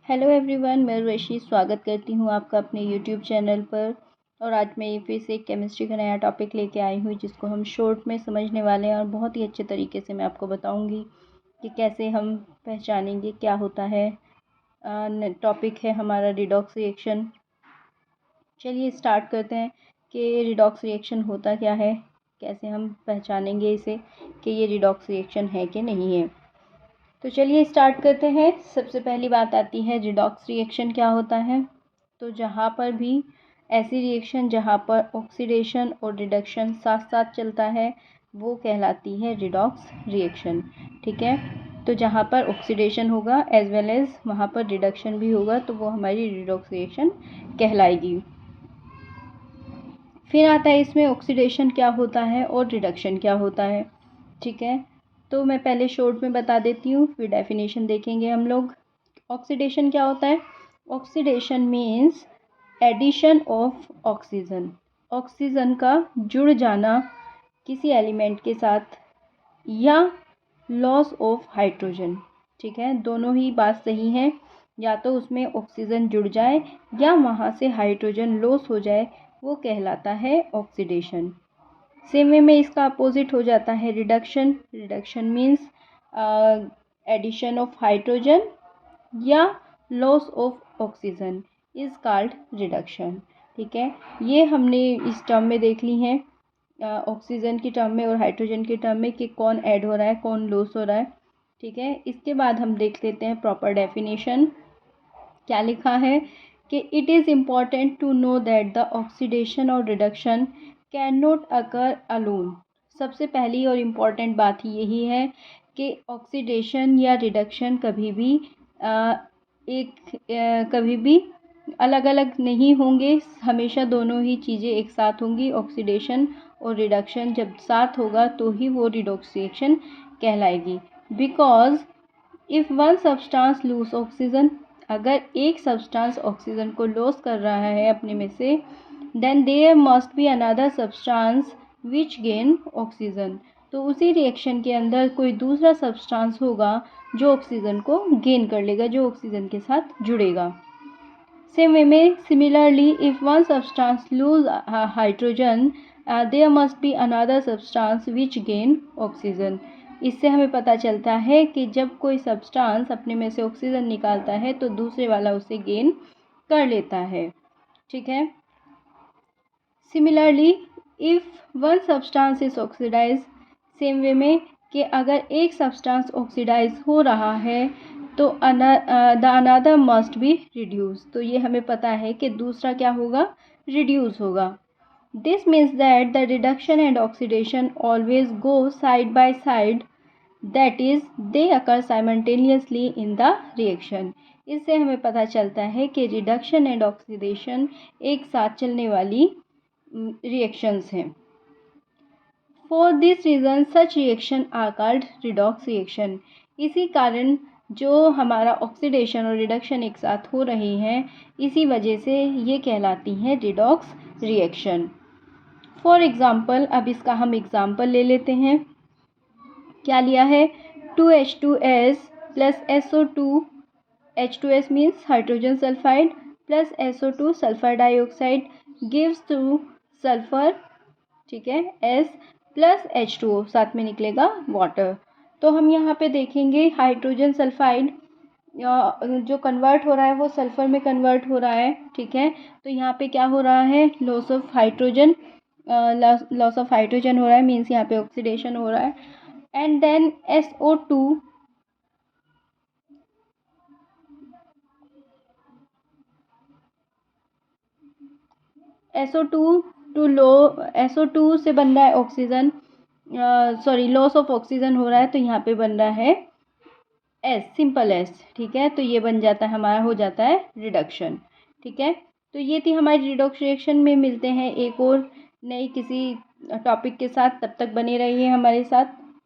Hello everyone, मैं उर्वशी स्वागत करती हूँ आपका अपने यूट्यूब चैनल पर। और आज मैं फिर से केमिस्ट्री का नया टॉपिक लेके आई हूँ जिसको हम शॉर्ट में समझने वाले हैं और बहुत ही अच्छे तरीके से मैं आपको बताऊँगी कि कैसे हम पहचानेंगे क्या होता है। टॉपिक है हमारा रिडॉक्स रिएक्शन। चलिए स्टार्ट करते हैं कि रिडॉक्स रिएक्शन होता क्या है, कैसे हम पहचानेंगे इसे कि ये रिडॉक्स रिएक्शन है कि नहीं है। तो चलिए स्टार्ट करते हैं। सबसे पहली बात आती है रिडॉक्स रिएक्शन क्या होता है। तो जहाँ पर भी ऐसी रिएक्शन जहाँ पर ऑक्सीडेशन और रिडक्शन साथ साथ चलता है वो कहलाती है रिडॉक्स रिएक्शन। ठीक है, तो जहाँ पर ऑक्सीडेशन होगा एज वेल एज वहाँ पर रिडक्शन भी होगा तो वो हमारी रिडॉक्स रिएक्शन कहलाएगी। फिर आता है इसमें ऑक्सीडेशन क्या होता है और रिडक्शन क्या होता है। ठीक है, तो मैं पहले शॉर्ट में बता देती हूँ, फिर डेफिनेशन देखेंगे हम लोग। ऑक्सीडेशन क्या होता है? Oxidation means addition of oxygen, oxygen का जुड़ जाना किसी एलिमेंट के साथ, या लॉस ऑफ हाइड्रोजन। ठीक है, दोनों ही बात सही है, या तो उसमें ऑक्सीजन जुड़ जाए या वहाँ से हाइड्रोजन लॉस हो जाए, वो कहलाता है ऑक्सीडेशन। सेम वे में इसका अपोजिट हो जाता है reduction. Reduction means addition of hydrogen या loss of oxygen is called reduction. ठीक है, ये हमने इस टर्म में देख ली हैं, ऑक्सीजन की टर्म में और हाइड्रोजन की टर्म में कि कौन ऐड हो रहा है कौन लॉस हो रहा है। ठीक है, इसके बाद हम देख लेते हैं प्रॉपर डेफिनेशन। क्या लिखा है कि it is important to know that the oxidation और reduction can not occur alone. सबसे पहली और इम्पॉर्टेंट बात ही यही है कि ऑक्सीडेशन या रिडक्शन कभी भी अलग अलग नहीं होंगे, हमेशा दोनों ही चीज़ें एक साथ होंगी। ऑक्सीडेशन और रिडक्शन जब साथ होगा तो ही वो रिडॉक्स रिएक्शन कहलाएगी। Because if one substance lose oxygen, अगर एक सब्सटेंस ऑक्सीजन को लॉस कर रहा है अपने में से, then there must be another substance which gain oxygen, तो उसी रिएक्शन के अंदर कोई दूसरा सब्सटेंस होगा जो ऑक्सीजन को गेन कर लेगा, जो ऑक्सीजन के साथ जुड़ेगा। सेम वे में similarly if one substance lose hydrogen there must be another substance which gain oxygen. इससे हमें पता चलता है कि जब कोई सब्सटेंस अपने में से ऑक्सीजन निकालता है तो दूसरे वाला उसे गेन कर लेता है। ठीक है, similarly if one substance is oxidise, same way में कि अगर एक सब्सटेंस ऑक्सीडाइज हो रहा है तो the another must be reduce, तो ये हमें पता है कि दूसरा क्या होगा, रिड्यूस होगा। This means that the reduction and oxidation always go side by side, that is they occur simultaneously in the reaction. इससे हमें पता चलता है कि रिडक्शन एंड ऑक्सीडेशन एक साथ चलने वाली रिएक्शंस हैं। For this reason such reaction are called redox reaction. इसी कारण जो हमारा ऑक्सीडेशन और रिडक्शन एक साथ हो रहे हैं, इसी वजह से ये कहलाती हैं रिडॉक्स रिएक्शन। फॉर एग्ज़ाम्पल, अब इसका हम एग्ज़ाम्पल ले लेते हैं। क्या लिया है, 2H2S plus SO2, H2S means hydrogen sulphide plus SO2 sulphur dioxide gives two sulphur, ठीक है, S प्लस H2O, साथ में निकलेगा वाटर। तो हम यहाँ पे देखेंगे हाइड्रोजन सल्फाइड जो कन्वर्ट हो रहा है वो सल्फर में कन्वर्ट हो रहा है। ठीक है, तो यहाँ पे क्या हो रहा है, loss of hydrogen, loss of hydrogen हो रहा है, मीन्स यहाँ पे ऑक्सीडेशन हो रहा है। एंड देन SO2 SO2 से बन रहा है oxygen, sorry loss of oxygen हो रहा है, तो यहाँ पे बन रहा है S, सिंपल S। ठीक है, तो ये बन जाता है हमारा, हो जाता है रिडक्शन। ठीक है, तो ये थी हमारी रिडॉक्स रिएक्शन में। मिलते हैं एक और नई किसी टॉपिक के साथ, तब तक बने रहिए हमारे साथ।